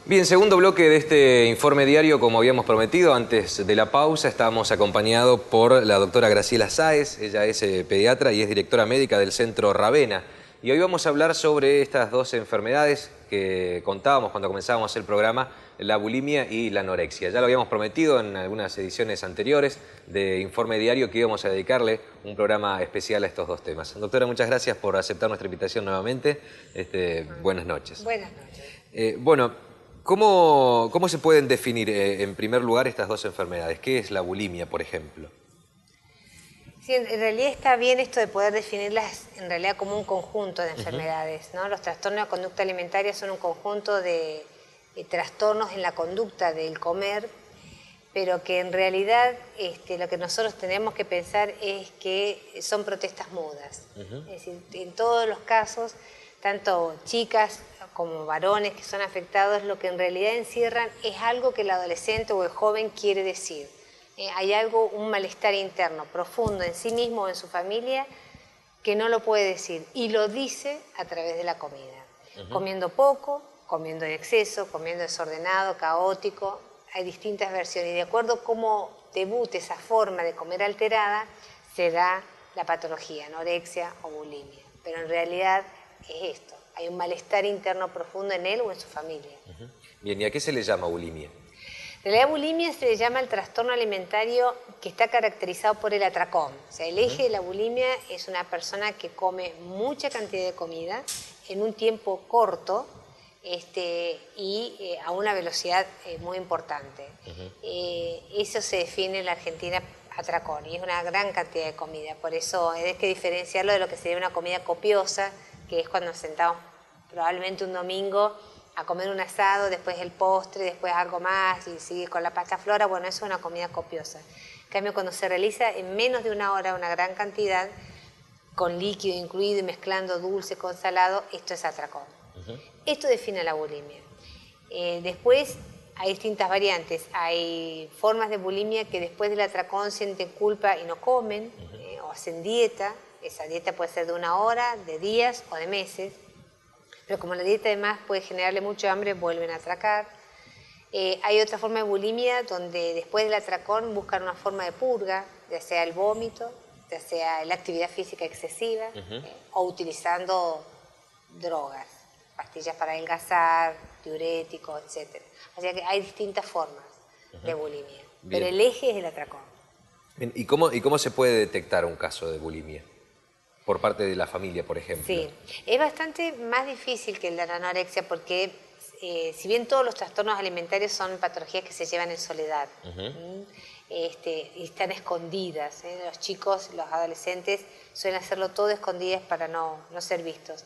Bien, segundo bloque de este informe diario, como habíamos prometido antes de la pausa, estamos acompañados por la doctora Graciela Sáez. Ella es pediatra y es directora médica del Centro Ravena. Y hoy vamos a hablar sobre estas dos enfermedades que contábamos cuando comenzábamos el programa, la bulimia y la anorexia. Ya lo habíamos prometido en algunas ediciones anteriores de Informe Diario que íbamos a dedicarle un programa especial a estos dos temas. Doctora, muchas gracias por aceptar nuestra invitación nuevamente. Buenas noches. Buenas noches. ¿Cómo se pueden definir en primer lugar estas dos enfermedades? ¿Qué es la bulimia, por ejemplo? Sí, en realidad está bien esto de poder definirlas en realidad como un conjunto de enfermedades, ¿no? Los trastornos de conducta alimentaria son un conjunto de trastornos en la conducta del comer, pero que en realidad lo que nosotros tenemos que pensar es que son protestas mudas. Es decir, en todos los casos, tanto chicas como varones que son afectados, lo que en realidad encierran es algo que el adolescente o el joven quiere decir. Hay algo, un malestar interno profundo en sí mismo o en su familia que no lo puede decir y lo dice a través de la comida. Comiendo poco, comiendo en exceso, comiendo desordenado, caótico. Hay distintas versiones y de acuerdo a cómo debute esa forma de comer alterada, se da la patología, anorexia o bulimia. Pero en realidad es esto, hay un malestar interno profundo en él o en su familia. Bien, ¿y a qué se le llama bulimia? En realidad bulimia se le llama el trastorno alimentario que está caracterizado por el atracón. O sea, el eje de la bulimia es una persona que come mucha cantidad de comida en un tiempo corto y a una velocidad muy importante. Eso se define en la Argentina atracón y es una gran cantidad de comida. Por eso hay que diferenciarlo de lo que sería una comida copiosa, que es cuando nos sentamos probablemente un domingo a comer un asado, después el postre, después algo más y sigue con la pasta flora. Bueno, eso es una comida copiosa. En cambio, cuando se realiza en menos de una hora una gran cantidad, con líquido incluido y mezclando dulce con salado, esto es atracón. Esto define la bulimia. Después hay distintas variantes. Hay formas de bulimia que después del atracón sienten culpa y no comen, o hacen dieta. Esa dieta puede ser de una hora, de días o de meses. Pero como la dieta además puede generarle mucho hambre, vuelven a atracar. Hay otra forma de bulimia donde después del atracón buscan una forma de purga, ya sea el vómito, ya sea la actividad física excesiva, o utilizando drogas, pastillas para adelgazar, diuréticos, etc. Así que hay distintas formas de bulimia, pero el eje es el atracón. Bien, ¿y cómo se puede detectar un caso de bulimia? Por parte de la familia, por ejemplo. Sí, es bastante más difícil que el de la anorexia porque si bien todos los trastornos alimentarios son patologías que se llevan en soledad y están escondidas, los chicos, los adolescentes suelen hacerlo todo escondidas para no ser vistos.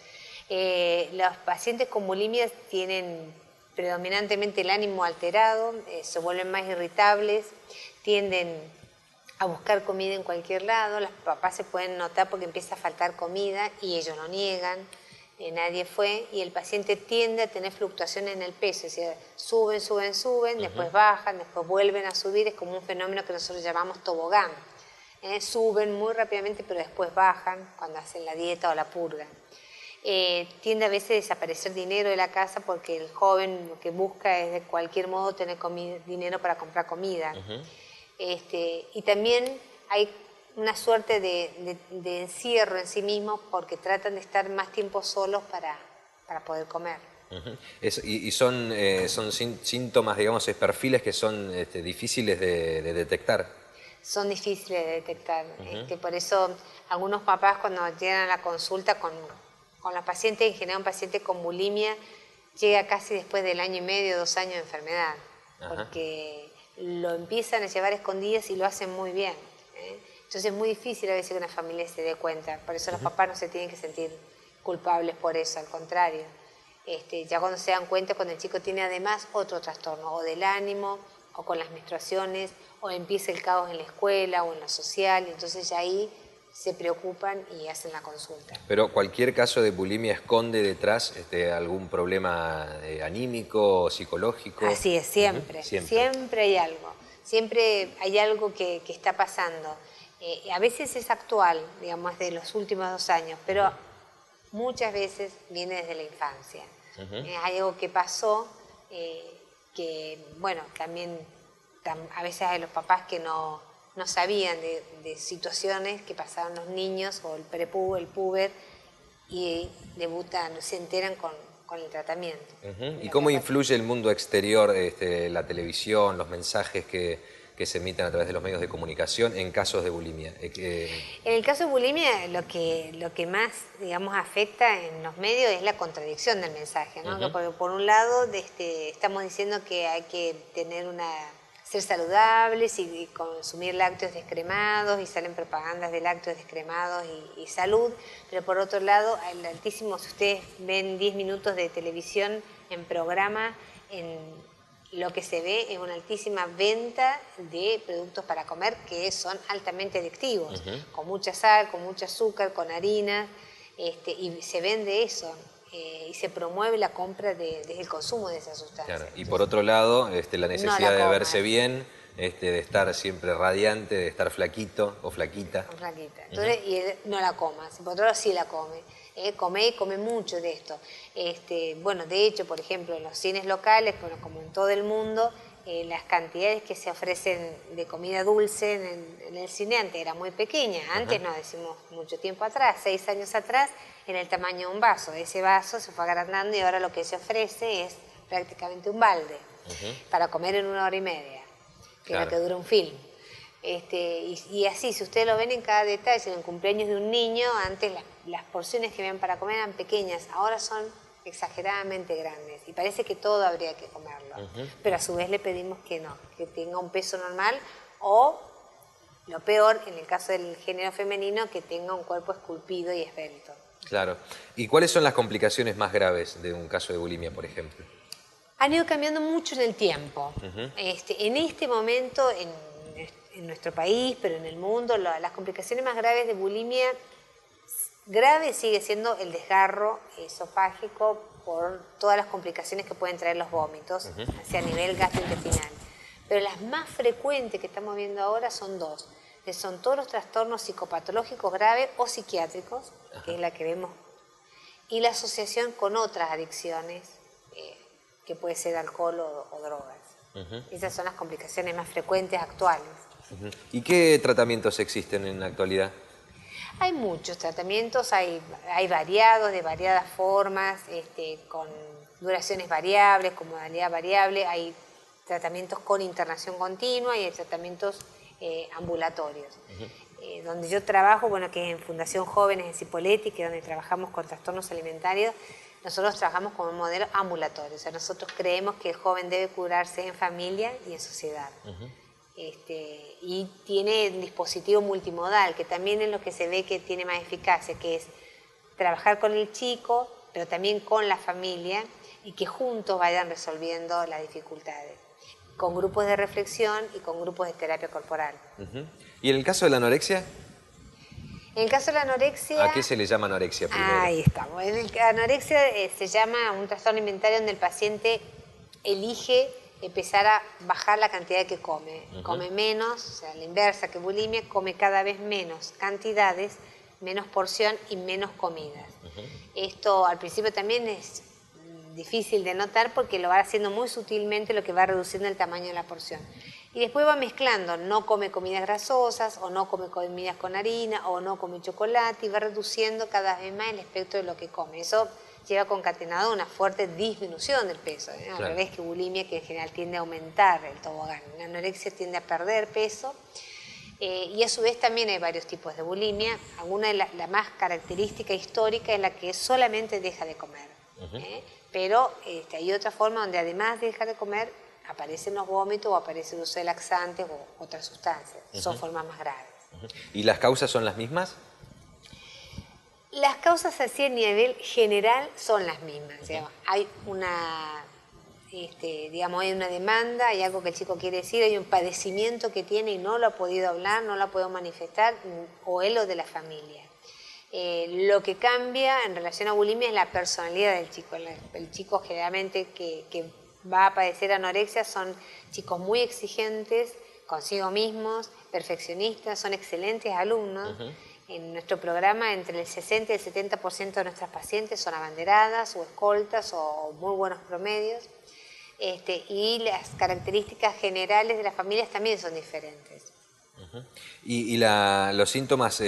Los pacientes con bulimia tienen predominantemente el ánimo alterado, se vuelven más irritables, tienden a buscar comida en cualquier lado. Los papás se pueden notar porque empieza a faltar comida y ellos lo niegan, nadie fue, y el paciente tiende a tener fluctuaciones en el peso, es decir, suben, después bajan, después vuelven a subir, es como un fenómeno que nosotros llamamos tobogán. Suben muy rápidamente pero después bajan cuando hacen la dieta o la purga. Tiende a veces a desaparecer dinero de la casa porque el joven lo que busca es de cualquier modo tener dinero para comprar comida. Y también hay una suerte de encierro en sí mismos porque tratan de estar más tiempo solos para poder comer. Y son síntomas, digamos, perfiles que son difíciles de detectar. Son difíciles de detectar. Por eso algunos papás cuando llegan a la consulta con los pacientes, en general un paciente con bulimia llega casi después del 1 año y medio, 2 años de enfermedad. Porque lo empiezan a llevar escondidas y lo hacen muy bien. Entonces es muy difícil a veces que una familia se dé cuenta. Por eso los papás no se tienen que sentir culpables por eso, al contrario. Ya cuando se dan cuenta, cuando el chico tiene además otro trastorno, o del ánimo, o con las menstruaciones, o empieza el caos en la escuela o en lo social, entonces ya ahí se preocupan y hacen la consulta. Pero cualquier caso de bulimia esconde detrás algún problema anímico o psicológico. Así es, siempre. Siempre hay algo. Siempre hay algo que está pasando. A veces es actual, digamos, de los últimos 2 años, pero muchas veces viene desde la infancia. Hay algo que pasó que, bueno, también a veces hay los papás que no sabían de situaciones que pasaban los niños o el puber y debutan, se enteran con el tratamiento. ¿Y cómo influye el mundo exterior, la televisión, los mensajes que se emiten a través de los medios de comunicación en casos de bulimia? En el caso de bulimia, lo que más, digamos, afecta en los medios es la contradicción del mensaje, ¿no? Porque por un lado estamos diciendo que hay que ser saludables y consumir lácteos descremados y salen propagandas de lácteos descremados y salud, pero por otro lado, si ustedes ven 10 minutos de televisión en programa, lo que se ve es una altísima venta de productos para comer que son altamente adictivos, con mucha sal, con mucho azúcar, con harina, y se vende eso. Y se promueve la compra desde el consumo de esa sustancia. Claro. Y por otro lado, la necesidad de verse bien, de estar siempre radiante, de estar flaquito o flaquita. Flaquita. Entonces, y él no la coma, por otro lado sí la come. Come mucho de esto. Bueno, de hecho, por ejemplo, en los cines locales, bueno, como en todo el mundo, las cantidades que se ofrecen de comida dulce en el cine antes era muy pequeña. Antes, no decimos mucho tiempo atrás, 6 años atrás, era el tamaño de un vaso. Ese vaso se fue agrandando y ahora lo que se ofrece es prácticamente un balde para comer en 1 hora y media, que es lo que dura un film. Y así, si ustedes lo ven en cada detalle, en el cumpleaños de un niño, antes las porciones que habían para comer eran pequeñas, ahora son exageradamente grandes y parece que todo habría que comerlo, pero a su vez le pedimos que no, que tenga un peso normal o, lo peor, en el caso del género femenino, que tenga un cuerpo esculpido y esbelto. Claro. ¿Y cuáles son las complicaciones más graves de un caso de bulimia, por ejemplo? Han ido cambiando mucho en el tiempo. En este momento, en nuestro país, pero en el mundo, las complicaciones más graves de bulimia, grave sigue siendo el desgarro esofágico por todas las complicaciones que pueden traer los vómitos hacia nivel gastrointestinal. Pero las más frecuentes que estamos viendo ahora son 2, que son todos los trastornos psicopatológicos graves o psiquiátricos, que es la que vemos, y la asociación con otras adicciones, que puede ser alcohol o drogas. Esas son las complicaciones más frecuentes actuales. ¿Y qué tratamientos existen en la actualidad? Hay muchos tratamientos, hay variados, de variadas formas, con duraciones variables, con modalidad variable, hay tratamientos con internación continua y hay tratamientos ambulatorios. Donde yo trabajo, bueno, que es en Fundación Jóvenes en Cipolletti, que es donde trabajamos con trastornos alimentarios, nosotros trabajamos con un modelo ambulatorio, o sea, nosotros creemos que el joven debe curarse en familia y en sociedad. Y tiene el dispositivo multimodal, que también es lo que se ve que tiene más eficacia, que es trabajar con el chico, pero también con la familia, y que juntos vayan resolviendo las dificultades, con grupos de reflexión y con grupos de terapia corporal. ¿Y en el caso de la anorexia? En el caso de la anorexia... ¿A qué se le llama anorexia primero? Ahí estamos. La anorexia se llama un trastorno alimentario donde el paciente elige empezar a bajar la cantidad que come. Come menos, o sea, la inversa que bulimia, come cada vez menos cantidades, menos porción y menos comidas. Esto al principio también es difícil de notar porque lo va haciendo muy sutilmente, lo que va reduciendo el tamaño de la porción. Y después va mezclando, no come comidas grasosas, o no come comidas con harina, o no come chocolate, y va reduciendo cada vez más el espectro de lo que come. Eso lleva concatenado una fuerte disminución del peso, al revés que bulimia, que en general tiende a aumentar el tobogán. La anorexia tiende a perder peso, y a su vez también hay varios tipos de bulimia. Alguna de la más característica histórica es la que solamente deja de comer. Pero hay otra forma donde además de dejar de comer, aparecen los vómitos o aparece el uso de laxantes o otras sustancias. Son formas más graves. ¿Y las causas son las mismas? Las causas así a nivel general son las mismas. O sea, hay una, hay una demanda, hay algo que el chico quiere decir, hay un padecimiento que tiene y no lo ha podido hablar, no lo ha podido manifestar, o él o de la familia. Lo que cambia en relación a bulimia es la personalidad del chico. El chico generalmente que va a padecer anorexia son chicos muy exigentes consigo mismos, perfeccionistas, son excelentes alumnos. En nuestro programa, entre el 60 y el 70% de nuestras pacientes son abanderadas o escoltas o muy buenos promedios. Y las características generales de las familias también son diferentes. ¿Y los síntomas,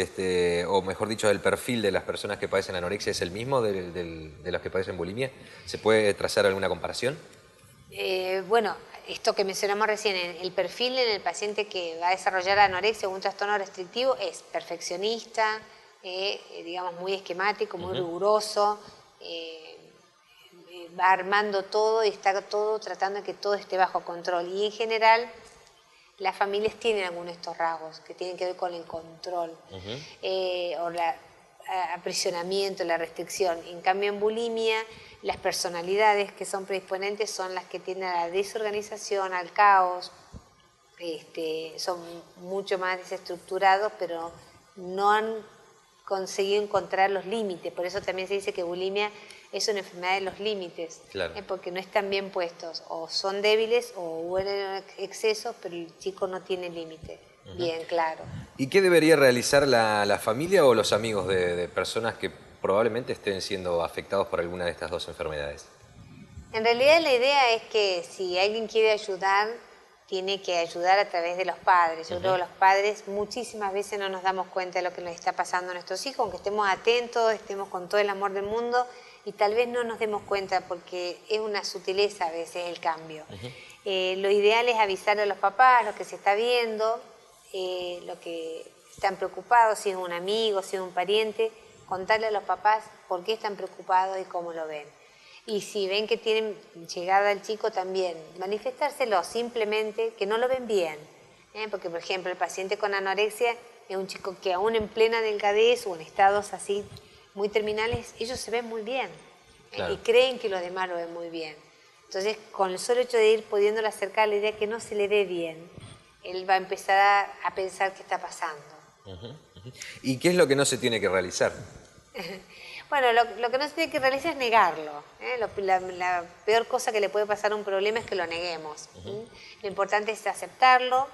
o mejor dicho, el perfil de las personas que padecen anorexia es el mismo de los que padecen bulimia? ¿Se puede trazar alguna comparación? Bueno, esto que mencionamos recién, el perfil en el paciente que va a desarrollar anorexia o un trastorno restrictivo es perfeccionista, digamos muy esquemático, muy riguroso, va armando todo y está todo tratando de que todo esté bajo control. Y en general las familias tienen algunos de estos rasgos que tienen que ver con el control o el aprisionamiento, la restricción. En cambio, en bulimia, las personalidades que son predisponentes son las que tienden a la desorganización, al caos, son mucho más desestructurados, pero no han conseguido encontrar los límites. Por eso también se dice que bulimia es una enfermedad de los límites, claro. Porque no están bien puestos, o son débiles o huelen excesos, pero el chico no tiene límite, bien claro. ¿Y qué debería realizar la familia o los amigos de personas que probablemente estén siendo afectados por alguna de estas dos enfermedades? En realidad la idea es que si alguien quiere ayudar, tiene que ayudar a través de los padres. Yo creo que los padres muchísimas veces no nos damos cuenta de lo que nos está pasando a nuestros hijos, aunque estemos atentos, estemos con todo el amor del mundo, y tal vez no nos demos cuenta porque es una sutileza a veces el cambio. Lo ideal es avisar a los papás lo que se está viendo, lo que están preocupados, si es un amigo, si es un pariente, contarle a los papás por qué están preocupados y cómo lo ven. Y si ven que tienen llegada al chico también, manifestárselo simplemente que no lo ven bien. Porque, por ejemplo, el paciente con anorexia es un chico que aún en plena delgadez o en estados así muy terminales, ellos se ven muy bien. Claro. Y creen que los demás lo ven muy bien. Entonces, con el solo hecho de ir pudiéndole acercar la idea que no se le ve bien, él va a empezar a pensar qué está pasando. ¿Y qué es lo que no se tiene que realizar? Bueno, lo que no se tiene que realizar es negarlo. La peor cosa que le puede pasar a un problema es que lo neguemos. Lo importante es aceptarlo,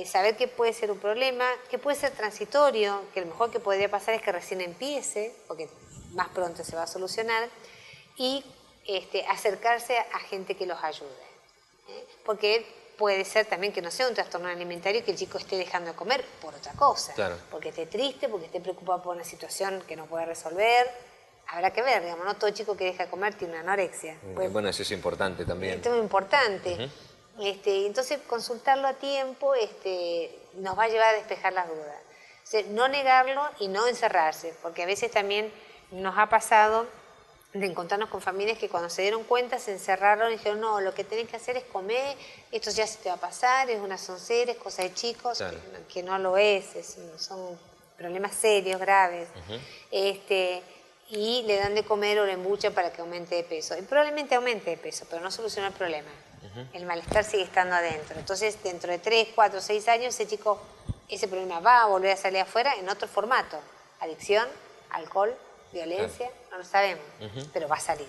saber que puede ser un problema, que puede ser transitorio, que lo mejor que podría pasar es que recién empiece, porque más pronto se va a solucionar, y acercarse a gente que los ayude. Porque puede ser también que no sea un trastorno alimentario y que el chico esté dejando de comer por otra cosa. Claro. Porque esté triste, porque esté preocupado por una situación que no puede resolver. Habrá que ver, digamos, no todo chico que deja de comer tiene una anorexia. Bueno, eso es importante también. Esto es muy importante. Entonces, consultarlo a tiempo nos va a llevar a despejar las dudas. O sea, no negarlo y no encerrarse, porque a veces también nos ha pasado de encontrarnos con familias que cuando se dieron cuenta se encerraron y dijeron, no, lo que tenés que hacer es comer, esto ya se te va a pasar, es una soncera, es cosa de chicos, claro. que no lo es, son problemas serios, graves. Y le dan de comer o le embuchan para que aumente de peso. Y probablemente aumente de peso, pero no soluciona el problema. El malestar sigue estando adentro. Entonces, dentro de 3, 4, 6 años, ese chico, ese problema va a volver a salir afuera en otro formato. Adicción, alcohol, violencia, no lo sabemos, pero va a salir.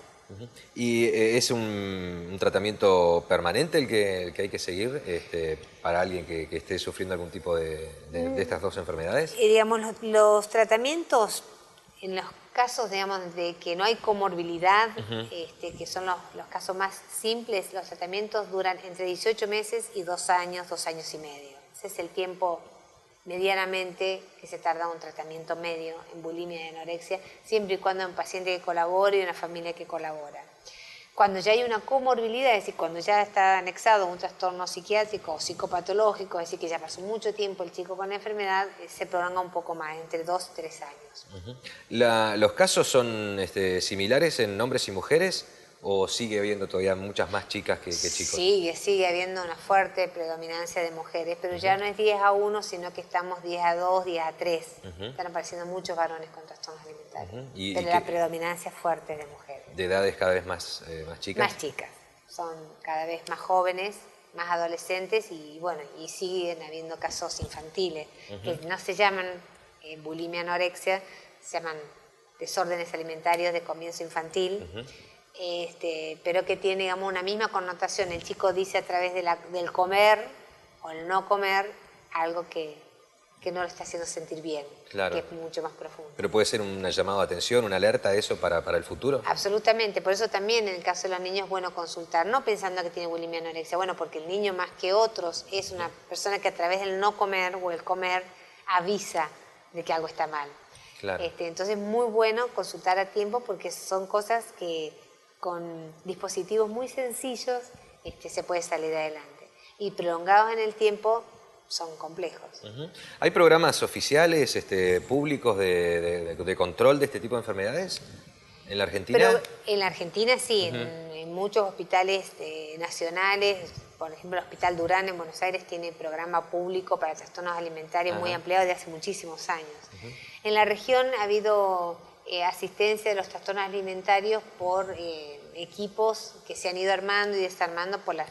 ¿Y es un tratamiento permanente el que hay que seguir para alguien que esté sufriendo algún tipo de estas dos enfermedades? Digamos, los tratamientos, en los casos, digamos, de que no hay comorbilidad, que son los casos más simples, los tratamientos duran entre 18 meses y 2 años, 2 años y medio. Ese es el tiempo medianamente que se tarda un tratamiento medio en bulimia y anorexia, siempre y cuando hay un paciente que colabore y una familia que colabora. Cuando ya hay una comorbilidad, es decir, cuando ya está anexado un trastorno psiquiátrico o psicopatológico, es decir, que ya pasó mucho tiempo el chico con la enfermedad, se prolonga un poco más, entre 2 y 3 años. ¿Los casos son similares en hombres y mujeres o sigue habiendo todavía muchas más chicas que chicos? Sigue habiendo una fuerte predominancia de mujeres, pero ya no es 10-1, sino que estamos 10-2, 10-3. Están apareciendo muchos varones con trastornos alimentarios, pero la predominancia fuerte es de mujeres. ¿De edades cada vez más chicas? Más chicas, son cada vez más jóvenes, más adolescentes y bueno, y siguen habiendo casos infantiles, que no se llaman bulimia anorexia, se llaman desórdenes alimentarios de comienzo infantil, pero que tiene, digamos, una misma connotación. El chico dice a través del comer o el no comer algo que que no lo está haciendo sentir bien, Claro. que es mucho más profundo. Pero puede ser un llamado de atención, una alerta a eso para el futuro. Absolutamente, por eso también en el caso de los niños es bueno consultar, no pensando que tiene bulimia anorexia, bueno, porque el niño más que otros es una persona que a través del no comer o el comer avisa de que algo está mal. Claro. Entonces es muy bueno consultar a tiempo porque son cosas que con dispositivos muy sencillos se puede salir adelante. Y prolongados en el tiempo son complejos. ¿Hay programas oficiales, públicos de control de este tipo de enfermedades en la Argentina? Pero en la Argentina sí, en muchos hospitales nacionales, por ejemplo el Hospital Durán en Buenos Aires tiene programa público para trastornos alimentarios muy ampliado desde hace muchísimos años. En la región ha habido asistencia de los trastornos alimentarios por equipos que se han ido armando y desarmando por las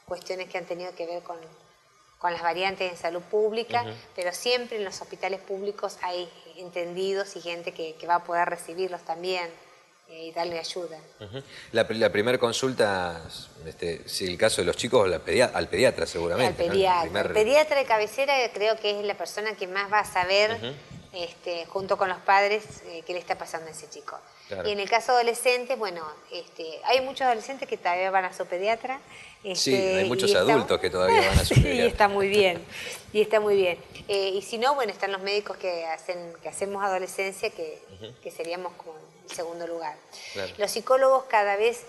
cuestiones que han tenido que ver con las variantes en salud pública, pero siempre en los hospitales públicos hay entendidos y gente que va a poder recibirlos también y darle ayuda. La primera consulta, si el caso de los chicos, al pediatra seguramente. Al pediatra. ¿No? El pediatra de cabecera creo que es la persona que más va a saber, junto con los padres, qué le está pasando a ese chico. Claro. Y en el caso de adolescentes, bueno, hay muchos adolescentes que todavía van a su pediatra. Sí, hay muchos adultos que todavía van a su pediatra. Y está muy bien, y está muy bien. Y si no, bueno, están los médicos que hacemos adolescencia, que seríamos como el segundo lugar. Claro. Los psicólogos cada vez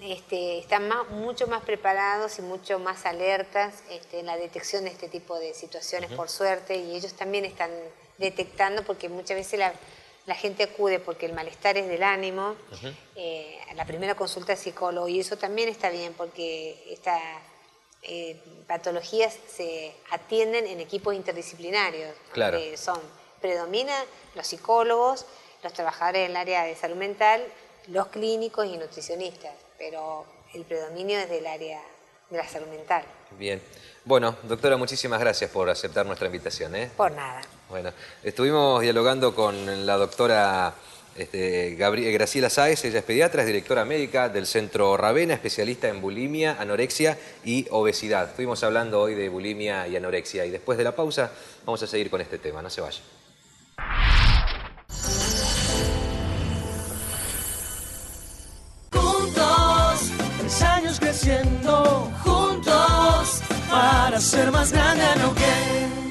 están mucho más preparados y mucho más alertas en la detección de este tipo de situaciones, por suerte, y ellos también están detectando, porque muchas veces la gente acude porque el malestar es del ánimo, la primera consulta de psicólogo, y eso también está bien porque estas patologías se atienden en equipos interdisciplinarios. Claro. Predominan los psicólogos, los trabajadores en el área de salud mental, los clínicos y nutricionistas, pero el predominio es del área de la salud mental. Bien. Bueno, doctora, muchísimas gracias por aceptar nuestra invitación. Por nada. Bueno, estuvimos dialogando con la doctora Graciela Sáez, ella es pediatra, es directora médica del Centro Ravena, especialista en bulimia, anorexia y obesidad. Estuvimos hablando hoy de bulimia y anorexia y después de la pausa vamos a seguir con este tema, no se vayan. Juntos, 3 años creciendo, juntos, para ser más grande a lo que